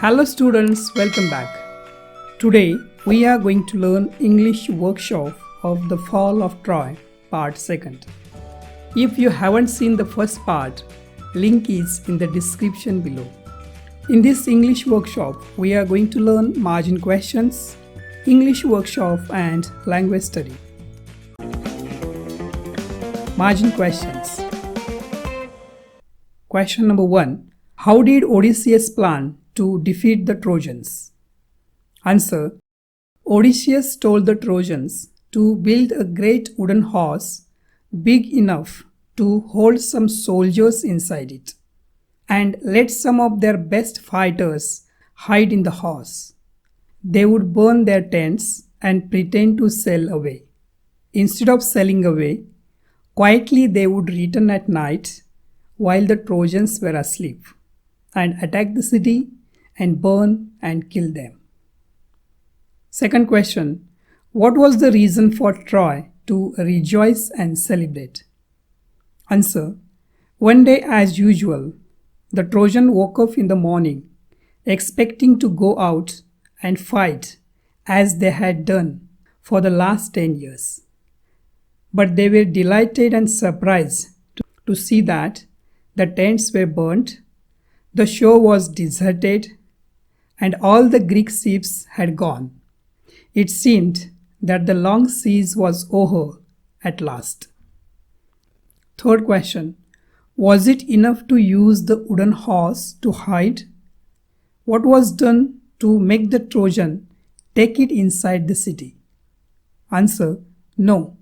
Hello students, welcome back. Today we are going to learn English workshop of The Fall of Troy, part 2nd. If you haven't seen the first part, link is in the description below. In this English workshop, we are going to learn margin questions, English workshop and language study. Margin questions. Question number 1. How did Odysseus plan to defeat the Trojans? Answer. Odysseus told the Trojans to build a great wooden horse big enough to hold some soldiers inside it and let some of their best fighters hide in the horse. They would burn their tents and pretend to sail away. Instead of sailing away, quietly they would return at night while the Trojans were asleep and attack the city and burn and kill them. Second question. What was the reason for Troy to rejoice and celebrate? Answer. One day, as usual, the Trojan woke up in the morning expecting to go out and fight as they had done for the last 10 years. But they were delighted and surprised to see that the tents were burnt, the shore was deserted, and all the Greek ships had gone. It seemed that the long siege was over at last. Third question. Was it enough to use the wooden horse to hide? What was done to make the Trojan take it inside the city? Answer. No.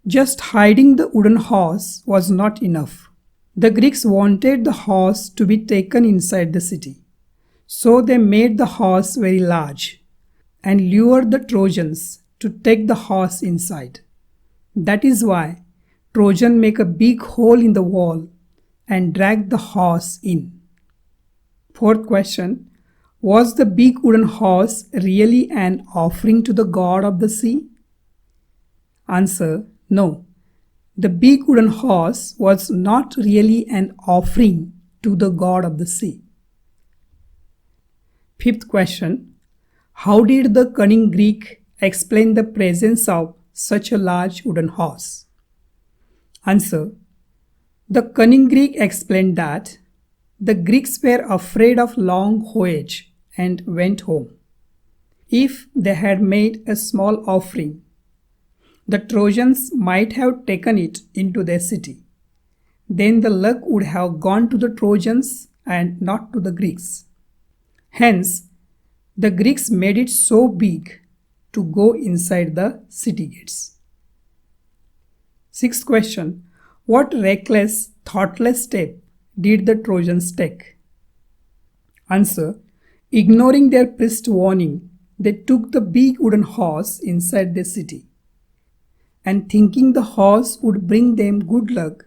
Just hiding the wooden horse was not enough. The Greeks wanted the horse to be taken inside the city. So they made the horse very large and lured the Trojans to take the horse inside. That is why Trojans make a big hole in the wall and drag the horse in. Fourth question. Was the big wooden horse really an offering to the god of the sea? Answer. No. The big wooden horse was not really an offering to the god of the sea. Fifth question. How did the cunning Greek explain the presence of such a large wooden horse? Answer. The cunning Greek explained that the Greeks were afraid of long voyage and went home. If they had made a small offering, the Trojans might have taken it into their city. Then the luck would have gone to the Trojans and not to the Greeks. Hence, the Greeks made it so big to go inside the city gates. Sixth question. What reckless, thoughtless step did the Trojans take? Answer. Ignoring their priest's warning, they took the big wooden horse inside the city. And thinking the horse would bring them good luck,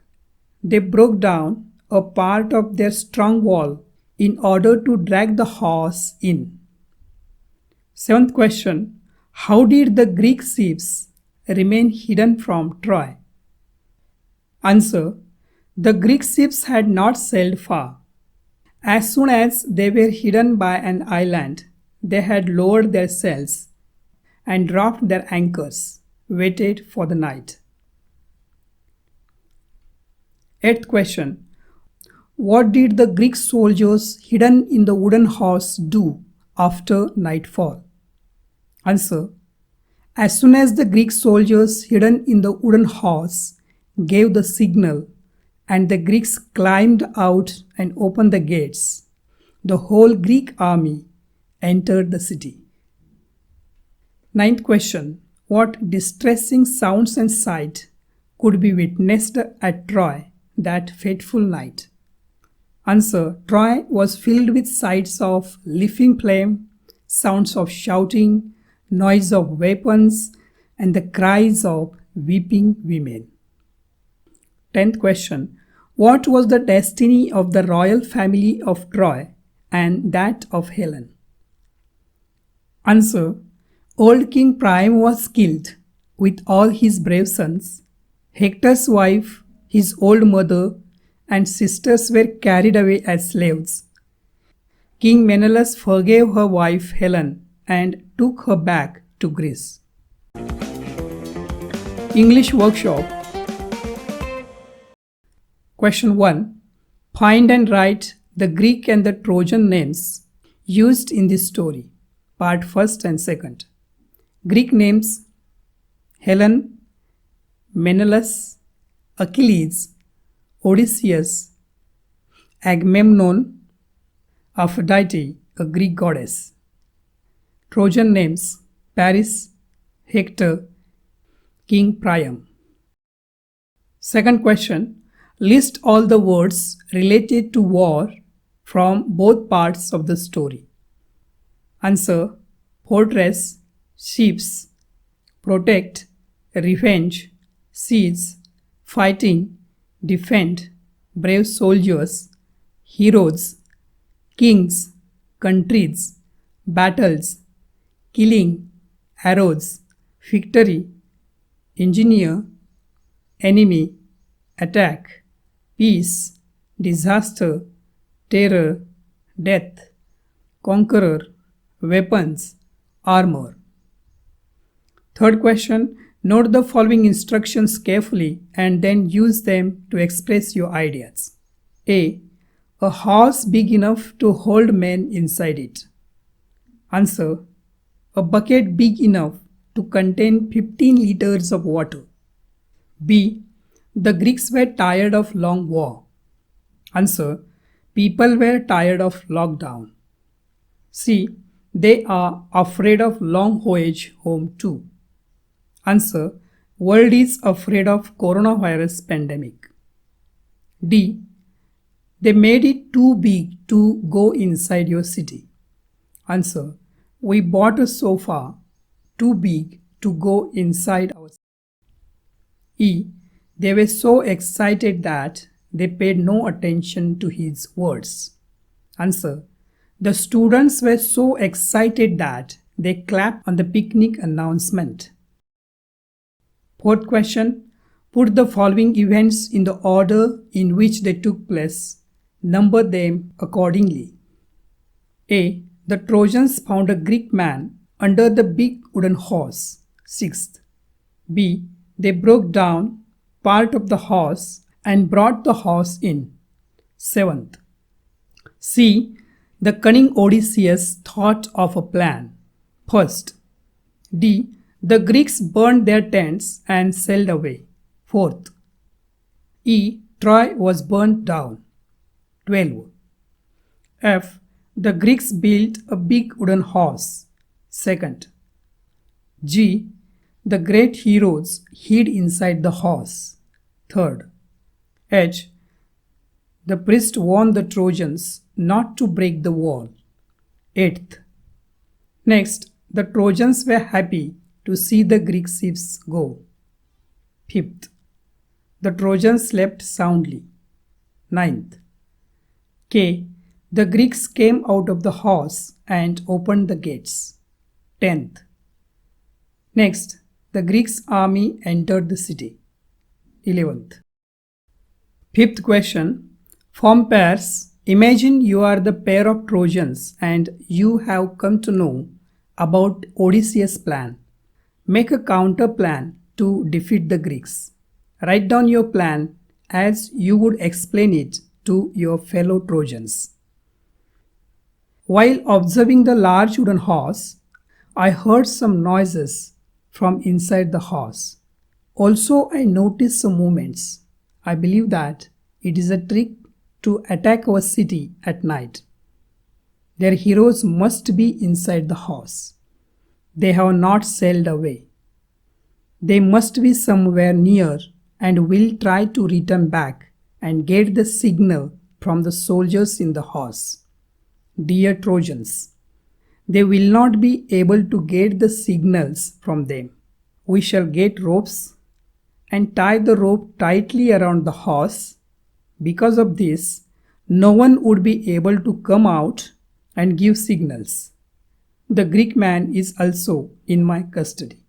they broke down a part of their strong wall in order to drag the horse in. Seventh question. How did the Greek ships remain hidden from Troy? Answer. The Greek ships had not sailed far. As soon as they were hidden by an island, they had lowered their sails and dropped their anchors, waited for the night. Eighth question. What did the Greek soldiers hidden in the wooden horse do after nightfall? Answer. As soon as the Greek soldiers hidden in the wooden horse gave the signal and the Greeks climbed out and opened the gates, the whole Greek army entered the city. Ninth question. What distressing sounds and sight could be witnessed at Troy that fateful night? Answer. Troy was filled with sights of leaping flame, sounds of shouting, noise of weapons, and the cries of weeping women. 10th question. What was the destiny of the royal family of Troy and that of Helen? Answer. Old King Priam was killed with all his brave sons. Hector's wife, his old mother, and sisters were carried away as slaves. King Menelaus forgave her wife Helen and took her back to Greece. English Workshop. Question 1. Find and write the Greek and the Trojan names used in this story. Part 1st and 2nd. Greek names: Helen, Menelaus, Achilles, Odysseus, Agamemnon, Aphrodite, a Greek goddess. Trojan names: Paris, Hector, King Priam. Second question. List all the words related to war from both parts of the story. Answer: fortress, ships, protect, revenge, siege, fighting, defend, brave soldiers, heroes, kings, countries, battles, killing, arrows, victory, engineer, enemy, attack, peace, disaster, terror, death, conqueror, weapons, armor. Third question. Note the following instructions carefully and then use them to express your ideas. A. A horse big enough to hold men inside it. Answer: a bucket big enough to contain 15 liters of water. B. The Greeks were tired of long war. Answer: people were tired of lockdown. C. They are afraid of long voyage home too. Answer: world is afraid of coronavirus pandemic. D. They made it too big to go inside your city. Answer: we bought a sofa too big to go inside our city. E. They were so excited that they paid no attention to his words. Answer: the students were so excited that they clapped on the picnic announcement. Fourth question. Put the following events in the order in which they took place. Number them accordingly. A. The Trojans found a Greek man under the big wooden horse. 6th. B. They broke down part of the horse and brought the horse in. 7th. C. The cunning Odysseus thought of a plan. 1st. D. The Greeks burned their tents and sailed away. 4th. E. Troy was burnt down. 12. F. The Greeks built a big wooden horse. 2nd. G. The great heroes hid inside the horse. 3rd. H. The priest warned the Trojans not to break the wall. 8th. Next, the Trojans were happy to see the Greek ships go. 5th. The Trojans slept soundly. 9th. K. The Greeks came out of the horse and opened the gates. 10th. Next, the Greeks' army entered the city. 11th. Fifth question. Form pairs. Imagine you are the pair of Trojans and you have come to know about Odysseus' plan. Make a counter plan to defeat the Greeks. Write down your plan as you would explain it to your fellow Trojans. While observing the large wooden horse, I heard some noises from inside the horse. Also, I noticed some movements. I believe that it is a trick to attack our city at night. Their heroes must be inside the horse. They have not sailed away. They must be somewhere near and will try to return back and get the signal from the soldiers in the horse. Dear Trojans, they will not be able to get the signals from them. We shall get ropes and tie the rope tightly around the horse. Because of this, no one would be able to come out and give signals. The Greek man is also in my custody.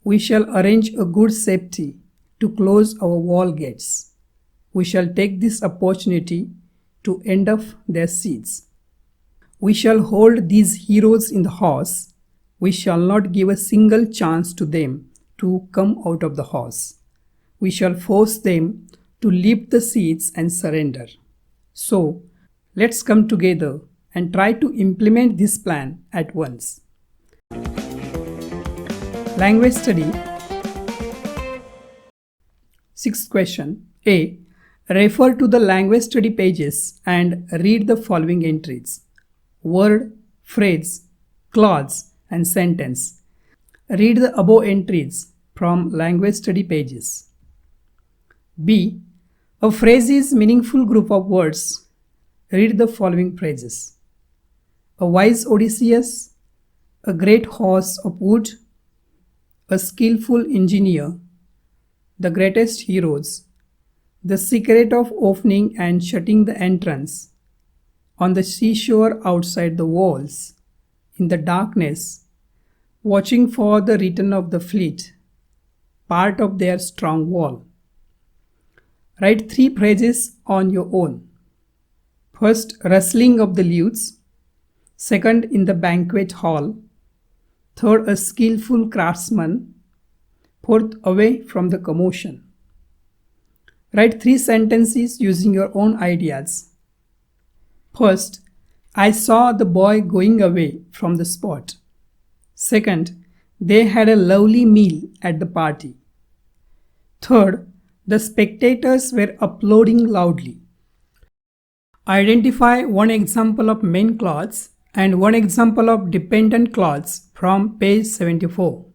We shall arrange a good safety to close our wall gates. We shall take this opportunity to end off their siege. We shall hold these heroes in the horse. We shall not give a single chance to them to come out of the horse. We shall force them to leave the seats and surrender. So, let's come together and try to implement this plan at once. Language study. Sixth question. A. Refer to the language study pages and read the following entries: word, phrase, clause, and sentence. Read the above entries from language study pages. B. A phrase is meaningful group of words. Read the following phrases: a wise Odysseus, a great horse of wood, a skillful engineer, the greatest heroes, the secret of opening and shutting the entrance, on the seashore outside the walls, in the darkness, watching for the return of the fleet, part of their strong wall. Write 3 phrases on your own. First, rustling of the leaves. Second, in the banquet hall. Third, a skillful craftsman. Fourth, away from the commotion. Write 3 sentences using your own ideas. First, I saw the boy going away from the spot. Second, they had a lovely meal at the party. Third, the spectators were applauding loudly. Identify one example of main clause and one example of dependent clause from page 74.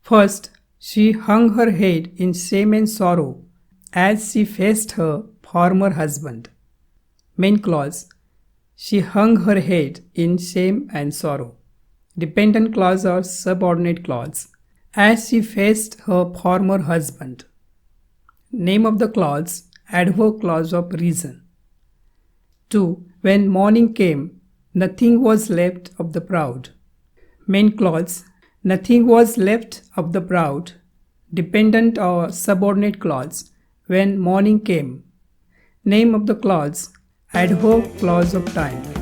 First, she hung her head in shame and sorrow as she faced her former husband. Main clause, she hung her head in shame and sorrow. Dependent clause or subordinate clause, as she faced her former husband. Name of the clause, adverb clause of reason. 2. When morning came, nothing was left of the proud. Main clause, nothing was left of the proud. Dependent or subordinate clause, when morning came. Name of the clause, adverb clause of time.